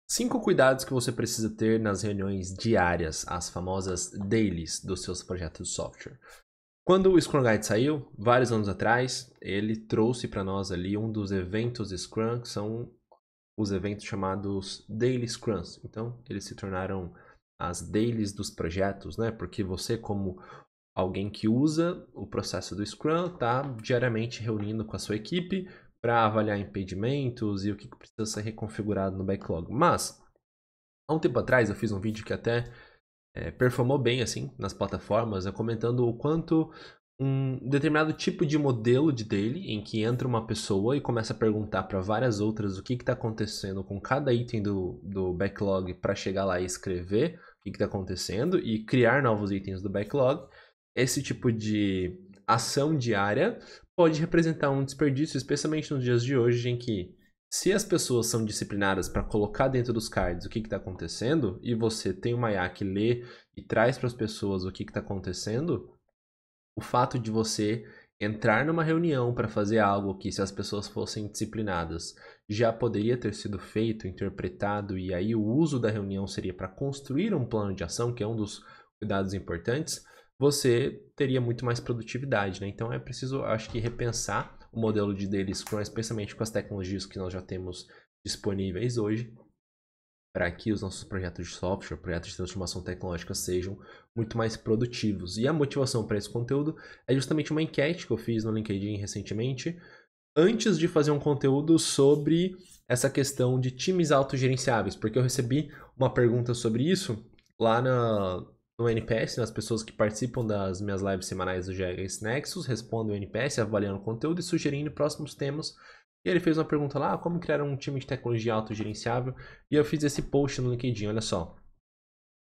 5 cuidados que você precisa ter nas reuniões diárias, as famosas dailies dos seus projetos de software. Quando o Scrum Guide saiu, vários anos atrás, ele trouxe para nós ali um dos eventos Scrum, que são os eventos chamados Daily Scrums. Então, eles se tornaram as dailies dos projetos, né? Porque você, como alguém que usa o processo do Scrum, está diariamente reunindo com a sua equipe para avaliar impedimentos e o que precisa ser reconfigurado no backlog. Mas, há um tempo atrás, eu fiz um vídeo que até performou bem assim nas plataformas, comentando o quanto um determinado tipo de modelo de daily, em que entra uma pessoa e começa a perguntar para várias outras o que está acontecendo com cada item do backlog para chegar lá e escrever o que está acontecendo e criar novos itens do backlog. Esse tipo de ação diária pode representar um desperdício, especialmente nos dias de hoje, em que se as pessoas são disciplinadas para colocar dentro dos cards o que está acontecendo, e você tem uma IA que lê e traz para as pessoas o que está acontecendo, o fato de você entrar numa reunião para fazer algo que, se as pessoas fossem disciplinadas, já poderia ter sido feito, interpretado, e aí o uso da reunião seria para construir um plano de ação, que é um dos cuidados importantes, você teria muito mais produtividade, né? Então é preciso, acho que, repensar o modelo de Daily Scrum, especialmente com as tecnologias que nós já temos disponíveis hoje, para que os nossos projetos de software, projetos de transformação tecnológica sejam muito mais produtivos. E a motivação para esse conteúdo é justamente uma enquete que eu fiz no LinkedIn recentemente, antes de fazer um conteúdo sobre essa questão de times autogerenciáveis, porque eu recebi uma pergunta sobre isso lá no NPS, nas pessoas que participam das minhas lives semanais do GHS Nexus, respondem o NPS, avaliando o conteúdo e sugerindo próximos temas. E ele fez uma pergunta lá, como criar um time de tecnologia autogerenciável? E eu fiz esse post no LinkedIn, olha só.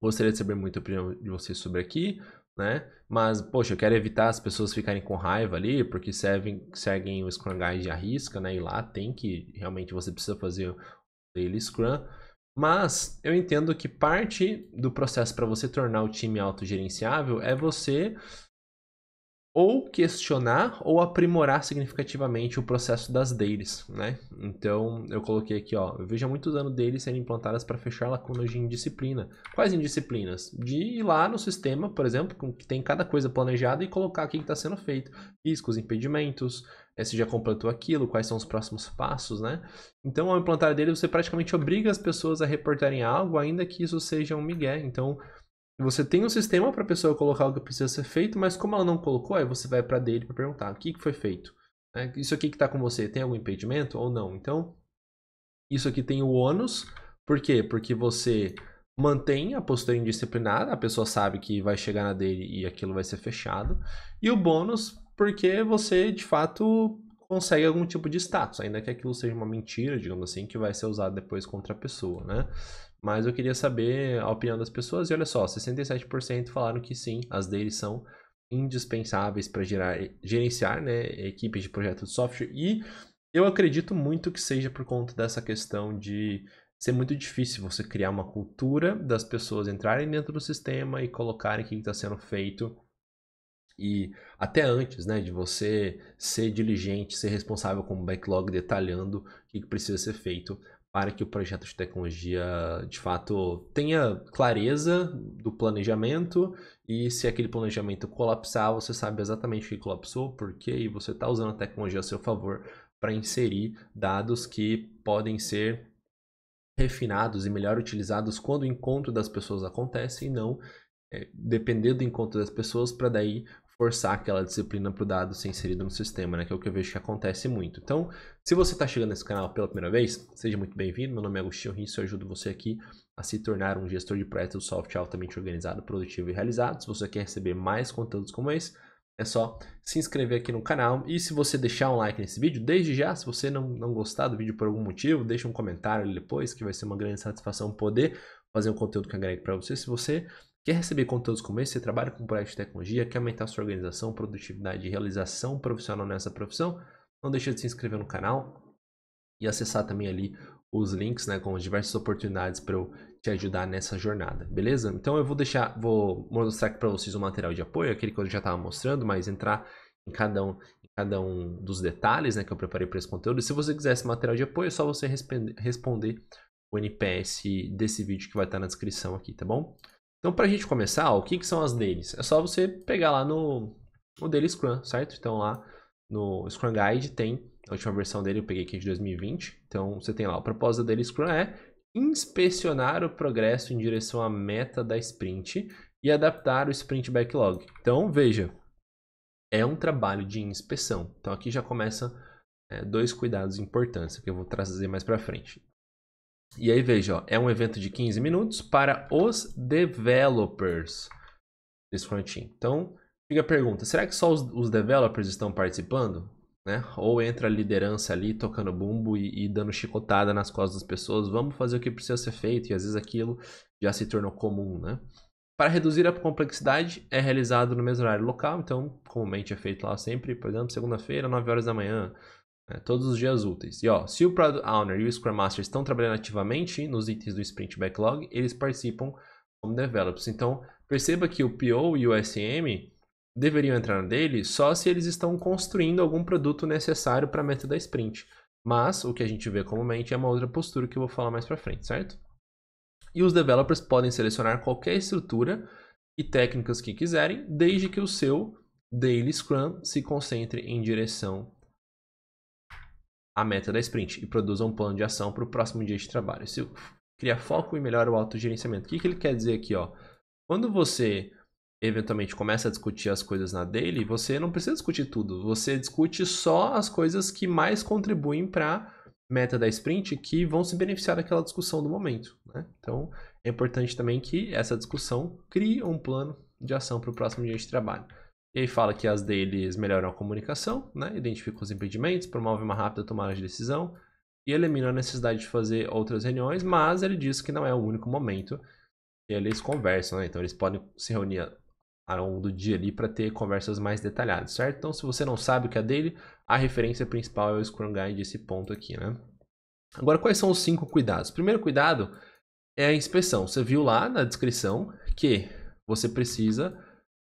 Gostaria de saber muito a opinião de vocês sobre aqui, né? Mas, poxa, eu quero evitar as pessoas ficarem com raiva ali, porque seguem o Scrum Guide à risca, né? E lá tem que, realmente, você precisa fazer o Daily Scrum. Mas eu entendo que parte do processo para você tornar o time autogerenciável é você ou questionar ou aprimorar significativamente o processo das dailies, né? Então, eu coloquei aqui, ó, eu vejo há muitos anos dailies serem implantadas para fechar lacunas de indisciplina. Quais indisciplinas? De ir lá no sistema, por exemplo, que tem cada coisa planejada e colocar o que está sendo feito. Riscos, impedimentos, se já completou aquilo, quais são os próximos passos, né? Então, ao implantar daily, você praticamente obriga as pessoas a reportarem algo, ainda que isso seja um migué. Então, você tem um sistema para a pessoa colocar o que precisa ser feito, mas como ela não colocou, aí você vai para dele para perguntar o que foi feito. Né? Isso aqui que está com você tem algum impedimento ou não? Então, isso aqui tem o ônus. Por quê? Porque você mantém a postura indisciplinada, a pessoa sabe que vai chegar na dele e aquilo vai ser fechado. E o bônus, porque você de fato consegue algum tipo de status, ainda que aquilo seja uma mentira, digamos assim, que vai ser usado depois contra a pessoa, né? Mas eu queria saber a opinião das pessoas e olha só, 67% falaram que sim, as deles são indispensáveis para gerenciar, né, equipes de projeto de software e eu acredito muito que seja por conta dessa questão de ser muito difícil você criar uma cultura das pessoas entrarem dentro do sistema e colocarem o que está sendo feito. E até antes, né, de você ser diligente, ser responsável com o backlog, detalhando o que precisa ser feito para que o projeto de tecnologia de fato tenha clareza do planejamento e se aquele planejamento colapsar, você sabe exatamente o que colapsou, por quê, e você está usando a tecnologia a seu favor para inserir dados que podem ser refinados e melhor utilizados quando o encontro das pessoas acontece e não depender do encontro das pessoas para daí forçar aquela disciplina para o dado ser inserido no sistema, né? Que é o que eu vejo que acontece muito. Então, se você está chegando nesse canal pela primeira vez, seja muito bem-vindo. Meu nome é Agostinho Risso, eu ajudo você aqui a se tornar um gestor de projetos de software altamente organizado, produtivo e realizado. Se você quer receber mais conteúdos como esse, é só se inscrever aqui no canal. E se você deixar um like nesse vídeo, desde já, se você não gostar do vídeo por algum motivo, deixa um comentário ali depois, que vai ser uma grande satisfação poder fazer um conteúdo que agregue para você. Se você quer receber conteúdos como esse, você trabalha com projetos de tecnologia, quer aumentar sua organização, produtividade e realização profissional nessa profissão, não deixe de se inscrever no canal e acessar também ali os links, né, com as diversas oportunidades para eu te ajudar nessa jornada, beleza? Então eu vou mostrar aqui para vocês o material de apoio, aquele que eu já estava mostrando, mas entrar em cada um dos detalhes, né, que eu preparei para esse conteúdo. E se você quiser esse material de apoio, é só você responder o NPS desse vídeo que vai estar na descrição aqui, tá bom? Então, para a gente começar, ó, o que são as dailies? É só você pegar lá no Daily Scrum, certo? Então, lá no Scrum Guide tem a última versão dele, eu peguei aqui de 2020. Então, você tem lá, o propósito da Daily Scrum é inspecionar o progresso em direção à meta da sprint e adaptar o sprint backlog. Então, veja, é um trabalho de inspeção. Então, aqui já começa dois cuidados importantes que eu vou trazer mais para frente. E aí, veja, ó, é um evento de 15 minutos para os developers desse Scrum Team. Então, fica a pergunta, será que só os developers estão participando? Né? Ou entra a liderança ali tocando bumbo e dando chicotada nas costas das pessoas, vamos fazer o que precisa ser feito, e às vezes aquilo já se tornou comum, né? Para reduzir a complexidade, é realizado no mesmo horário local, então comumente é feito lá sempre, por exemplo, segunda-feira, 9 horas da manhã, todos os dias úteis. E ó, se o Product Owner e o Scrum Master estão trabalhando ativamente nos itens do Sprint Backlog, eles participam como developers. Então, perceba que o PO e o SM deveriam entrar nele só se eles estão construindo algum produto necessário para a meta da sprint. Mas o que a gente vê comumente é uma outra postura que eu vou falar mais para frente, certo? E os developers podem selecionar qualquer estrutura e técnicas que quiserem, desde que o seu Daily Scrum se concentre em direção à meta da sprint e produza um plano de ação para o próximo dia de trabalho. Isso cria foco e melhora o autogerenciamento. O que ele quer dizer aqui? Ó? Quando você eventualmente começa a discutir as coisas na daily, você não precisa discutir tudo. Você discute só as coisas que mais contribuem para a meta da sprint, que vão se beneficiar daquela discussão do momento, né? Então, é importante também que essa discussão crie um plano de ação para o próximo dia de trabalho. E aí fala que as dailies melhoram a comunicação, né? Identificam os impedimentos, promove uma rápida tomada de decisão e elimina a necessidade de fazer outras reuniões, mas ele diz que não é o único momento que eles conversam, né? Então, eles podem se reunir ao longo do dia ali para ter conversas mais detalhadas, certo? Então, se você não sabe o que é dele, a referência principal é o Scrum Guide, esse ponto aqui, né? Agora, quais são os 5 cuidados? O primeiro cuidado é a inspeção. Você viu lá na descrição que você precisa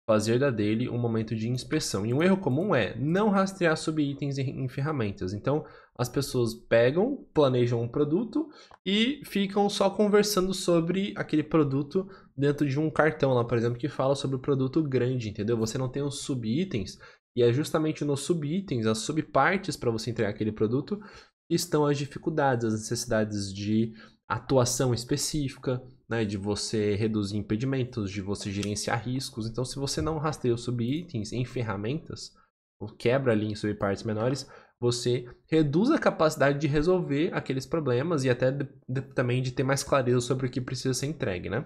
fazer da daily um momento de inspeção. E um erro comum é não rastrear subitens em ferramentas. Então, as pessoas pegam, planejam um produto e ficam só conversando sobre aquele produto dentro de um cartão lá, por exemplo, que fala sobre o produto grande, entendeu? Você não tem os subitens e é justamente nos subitens, as subpartes para você entregar aquele produto, estão as dificuldades, as necessidades de atuação específica, né, de você reduzir impedimentos, de você gerenciar riscos. Então, se você não rastreia os subitens em ferramentas, ou quebra ali em subpartes menores, você reduz a capacidade de resolver aqueles problemas e até também de ter mais clareza sobre o que precisa ser entregue, né?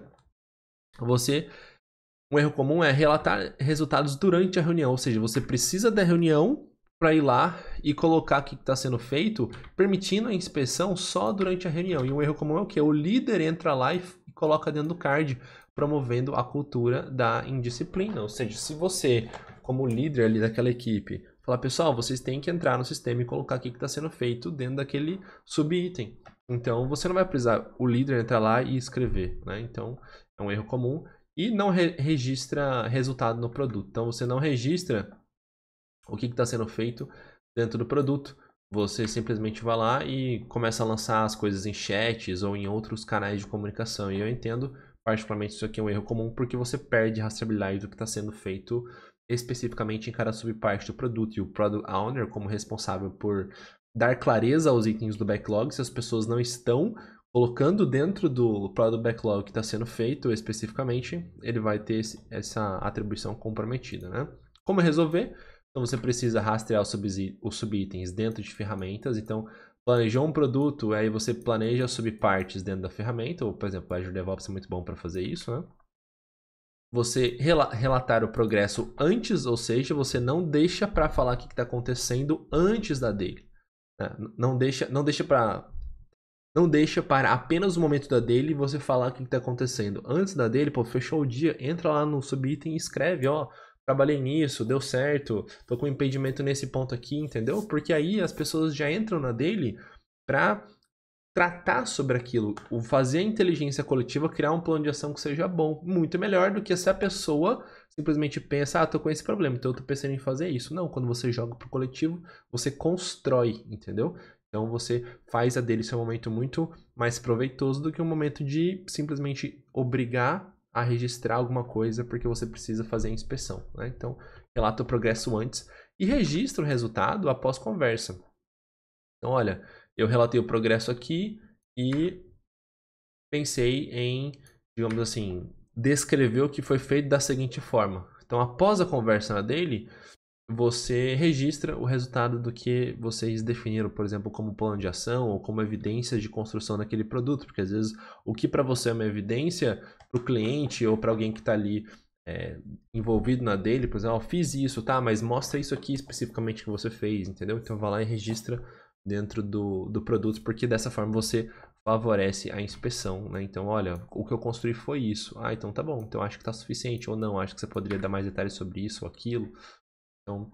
Um erro comum é relatar resultados durante a reunião, ou seja, você precisa da reunião para ir lá e colocar o que está sendo feito, permitindo a inspeção só durante a reunião. E um erro comum é o que? O líder entra lá e coloca dentro do card, promovendo a cultura da indisciplina. Ou seja, se você, como líder ali daquela equipe, falar, pessoal, vocês têm que entrar no sistema e colocar o que está sendo feito dentro daquele subitem. Então, você não vai precisar o líder entrar lá e escrever, né? Então, é um erro comum. E não registra resultado no produto. Então, você não registra o que está sendo feito dentro do produto. Você simplesmente vai lá e começa a lançar as coisas em chats ou em outros canais de comunicação. E eu entendo, particularmente, isso aqui é um erro comum porque você perde a rastreabilidade do que está sendo feito especificamente em cada subparte do produto. E o Product Owner, como responsável por dar clareza aos itens do backlog, se as pessoas não estão colocando dentro do Product Backlog que está sendo feito especificamente, ele vai ter essa atribuição comprometida, né? Como resolver? Então, você precisa rastrear os subitens dentro de ferramentas. Então, planejou um produto, aí você planeja as subpartes dentro da ferramenta, ou, por exemplo, o Azure DevOps é muito bom para fazer isso, né? Você relatar o progresso antes, ou seja, você não deixa para falar o que está acontecendo antes da daily. Né? Não deixa para apenas o momento da daily você falar o que está acontecendo. Antes da daily, pô, fechou o dia, entra lá no subitem e escreve, ó, trabalhei nisso, deu certo, tô com impedimento nesse ponto aqui, entendeu? Porque aí as pessoas já entram na daily para tratar sobre aquilo, o fazer a inteligência coletiva criar um plano de ação que seja bom, muito melhor do que se a pessoa simplesmente pensa, tô com esse problema, então eu tô pensando em fazer isso. Não, quando você joga pro coletivo, você constrói, entendeu? Então você faz a dele ser um momento muito mais proveitoso do que um momento de simplesmente obrigar a registrar alguma coisa porque você precisa fazer a inspeção, né? Então relata o progresso antes e registra o resultado após conversa. Então olha, eu relatei o progresso aqui e pensei em, digamos assim, descrever o que foi feito da seguinte forma. Então após a conversa na daily, você registra o resultado do que vocês definiram, por exemplo, como plano de ação ou como evidências de construção daquele produto, porque às vezes o que para você é uma evidência, para o cliente ou para alguém que está ali envolvido na dele, por exemplo, fiz isso, tá, mas mostra isso aqui especificamente que você fez, entendeu? Então vai lá e registra dentro do produto, porque dessa forma você favorece a inspeção, né? Então, olha, o que eu construí foi isso. Ah, então tá bom, então acho que está suficiente, ou não, acho que você poderia dar mais detalhes sobre isso ou aquilo. Então,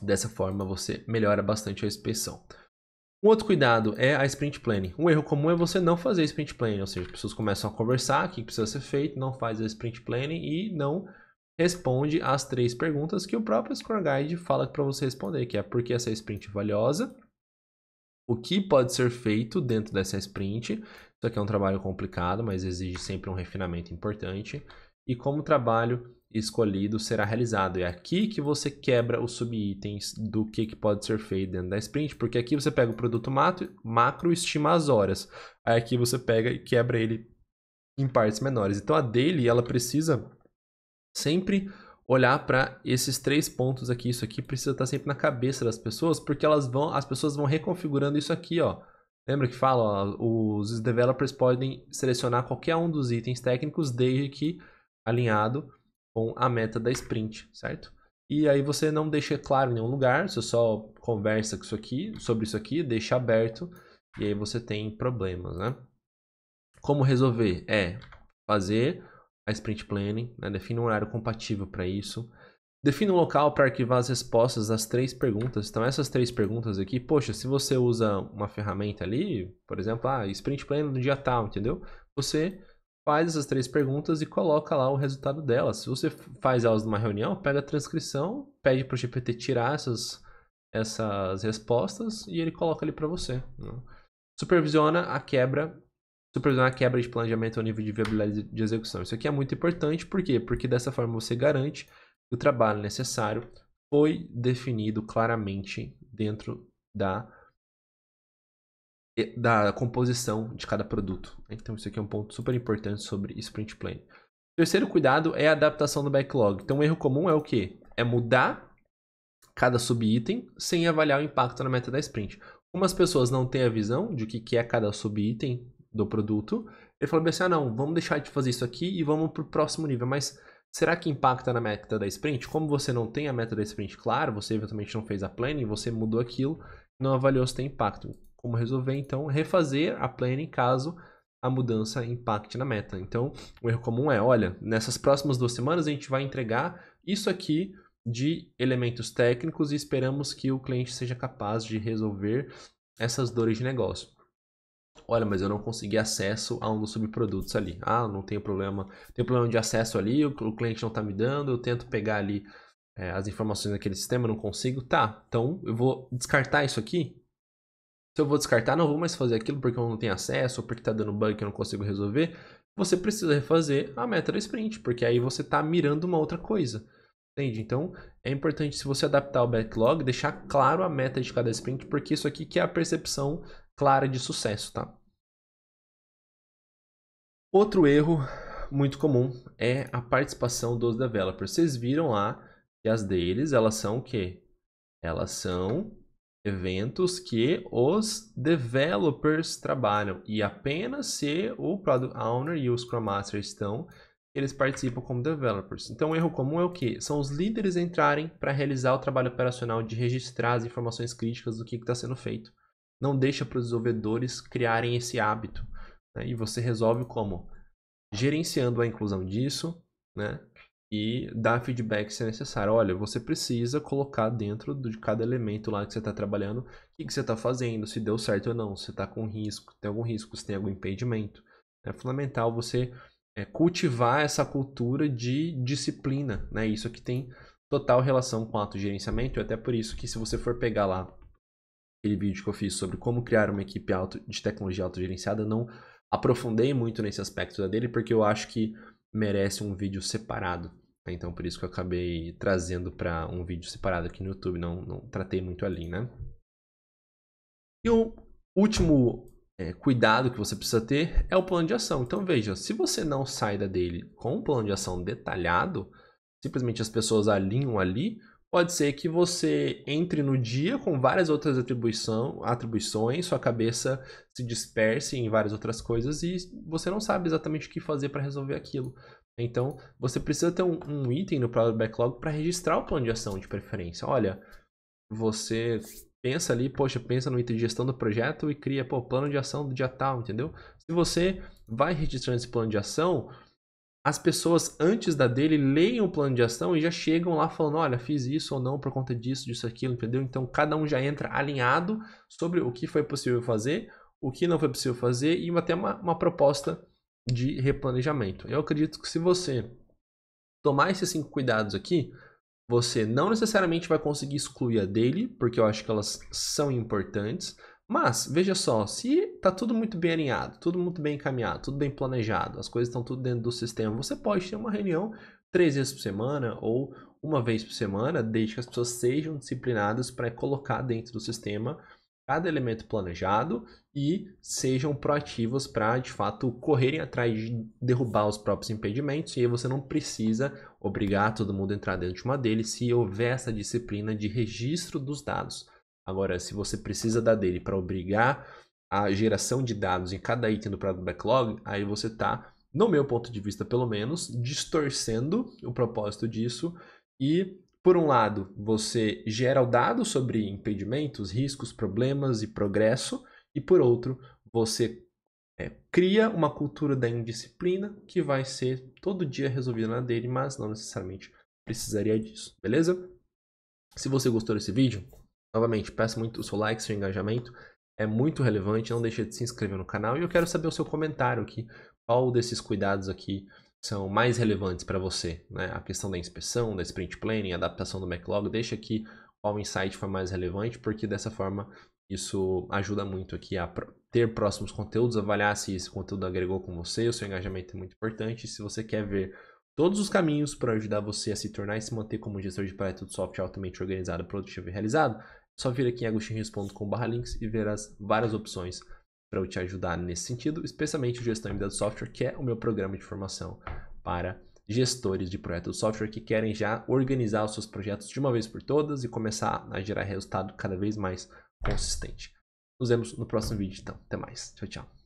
dessa forma você melhora bastante a inspeção. Um outro cuidado é a sprint planning. Um erro comum é você não fazer sprint planning, ou seja, as pessoas começam a conversar, o que precisa ser feito, não faz a sprint planning e não responde as 3 perguntas que o próprio Scrum Guide fala para você responder, que é por que essa sprint é valiosa, o que pode ser feito dentro dessa sprint, isso aqui é um trabalho complicado, mas exige sempre um refinamento importante, e como o trabalho escolhido será realizado. É aqui que você quebra os subitens do que pode ser feito dentro da sprint, porque aqui você pega o produto macro e estima as horas. Aí aqui você pega e quebra ele em partes menores. Então a daily, ela precisa sempre olhar para esses 3 pontos aqui. Isso aqui precisa estar sempre na cabeça das pessoas, porque as pessoas vão reconfigurando isso aqui, ó. Lembra que fala, ó, os developers podem selecionar qualquer um dos itens técnicos desde que alinhado com a meta da sprint, certo? E aí você não deixa claro em nenhum lugar, você só conversa com isso aqui, sobre isso aqui, deixa aberto, e aí você tem problemas, né? Como resolver? É fazer a sprint planning, né? Define um horário compatível para isso. Define um local para arquivar as respostas das 3 perguntas. Então, essas 3 perguntas aqui, poxa, se você usa uma ferramenta ali, por exemplo, sprint planning no dia tal, entendeu? Você faz essas 3 perguntas e coloca lá o resultado delas. Se você faz elas numa reunião, pega a transcrição, pede para o GPT tirar essas respostas e ele coloca ali para você, né? Supervisionar a quebra de planejamento ao nível de viabilidade de execução. Isso aqui é muito importante, por quê? Porque dessa forma você garante que o trabalho necessário foi definido claramente dentro da composição de cada produto. Então isso aqui é um ponto super importante sobre sprint planning. O terceiro cuidado é a adaptação do backlog. Então um erro comum é o quê? É mudar cada subitem sem avaliar o impacto na meta da sprint. Como as pessoas não têm a visão de o que é cada subitem do produto, ele falou assim, não, vamos deixar de fazer isso aqui e vamos para o próximo nível, mas será que impacta na meta da sprint? Como você não tem a meta da sprint claro, você eventualmente não fez a planning, você mudou aquilo, não avaliou se tem impacto. Como resolver, então, refazer a planning caso a mudança impacte na meta. Então, o erro comum é, olha, nessas próximas 2 semanas a gente vai entregar isso aqui de elementos técnicos e esperamos que o cliente seja capaz de resolver essas dores de negócio. Olha, mas eu não consegui acesso a um dos subprodutos ali. Não tem problema. Tem problema de acesso ali, o cliente não está me dando, eu tento pegar ali as informações daquele sistema, não consigo. Tá, então eu vou descartar isso aqui. Se eu vou descartar, não vou mais fazer aquilo porque eu não tenho acesso ou porque está dando bug que eu não consigo resolver. Você precisa refazer a meta da sprint, porque aí você está mirando uma outra coisa. Entende? Então, é importante se você adaptar o backlog, deixar claro a meta de cada sprint, porque isso aqui que é a percepção clara de sucesso, tá? Outro erro muito comum é a participação dos developers. Vocês viram lá que as deles, elas são o quê? Elas são eventos que os developers trabalham e apenas se o Product Owner e o Scrum Master estão, eles participam como developers. Então, o erro comum é o quê? São os líderes entrarem para realizar o trabalho operacional de registrar as informações críticas do que está sendo feito. Não deixa para os desenvolvedores criarem esse hábito, né? E você resolve como? Gerenciando a inclusão disso, né? E dar feedback se é necessário. Olha, você precisa colocar dentro de cada elemento lá que você está trabalhando o que você está fazendo, se deu certo ou não, se está com risco, tem algum risco, se tem algum impedimento. É fundamental você cultivar essa cultura de disciplina, né? Isso aqui tem total relação com o autogerenciamento, e até por isso que se você for pegar lá aquele vídeo que eu fiz sobre como criar uma equipe de tecnologia autogerenciada, não aprofundei muito nesse aspecto da dele, porque eu acho que merece um vídeo separado. Então, por isso que eu acabei trazendo para um vídeo separado aqui no YouTube, não tratei muito ali, né? E o último cuidado que você precisa ter é o plano de ação. Então, veja, se você não sai da dele com um plano de ação detalhado, simplesmente as pessoas alinham ali, pode ser que você entre no dia com várias outras atribuições, sua cabeça se disperse em várias outras coisas e você não sabe exatamente o que fazer para resolver aquilo. Então, você precisa ter um item no Product Backlog para registrar o plano de ação de preferência. Olha, você pensa ali, poxa, pensa no item de gestão do projeto e cria, plano de ação do dia tal, entendeu? Se você vai registrando esse plano de ação, as pessoas antes da dele leem o plano de ação e já chegam lá falando, olha, fiz isso ou não por conta disso, disso, aquilo, entendeu? Então cada um já entra alinhado sobre o que foi possível fazer, o que não foi possível fazer e até uma proposta de replanejamento. Eu acredito que se você tomar esses 5 cuidados aqui, você não necessariamente vai conseguir excluir a dele, porque eu acho que elas são importantes. Mas, veja só, se está tudo muito bem alinhado, tudo muito bem encaminhado, tudo bem planejado, as coisas estão tudo dentro do sistema, você pode ter uma reunião 3 vezes por semana ou uma vez por semana, desde que as pessoas sejam disciplinadas para colocar dentro do sistema cada elemento planejado e sejam proativos para, de fato, correrem atrás de derrubar os próprios impedimentos. E aí você não precisa obrigar todo mundo a entrar dentro de uma dele se houver essa disciplina de registro dos dados. Agora, se você precisa da dele para obrigar a geração de dados em cada item do Product Backlog, aí você está, no meu ponto de vista pelo menos, distorcendo o propósito disso e, por um lado, você gera o dado sobre impedimentos, riscos, problemas e progresso, e por outro, você cria uma cultura da indisciplina que vai ser todo dia resolvida na dele, mas não necessariamente precisaria disso, beleza? Se você gostou desse vídeo, novamente, peço muito o seu like, seu engajamento, é muito relevante, não deixe de se inscrever no canal e eu quero saber o seu comentário aqui, qual desses cuidados aqui são mais relevantes para você, né? A questão da inspeção, da sprint planning, adaptação do backlog, deixa aqui qual insight foi mais relevante, porque dessa forma isso ajuda muito aqui a ter próximos conteúdos, avaliar se esse conteúdo agregou com você, o seu engajamento é muito importante. Se você quer ver todos os caminhos para ajudar você a se tornar e se manter como gestor de projeto de software altamente organizado, produtivo e realizado, é só vir aqui em agostinrios.com/links e ver as várias opções para eu te ajudar nesse sentido, especialmente o Gestão Embedida de Software, que é o meu programa de formação para gestores de projetos de software que querem já organizar os seus projetos de uma vez por todas e começar a gerar resultado cada vez mais consistente. Nos vemos no próximo vídeo, então. Até mais. Tchau, tchau.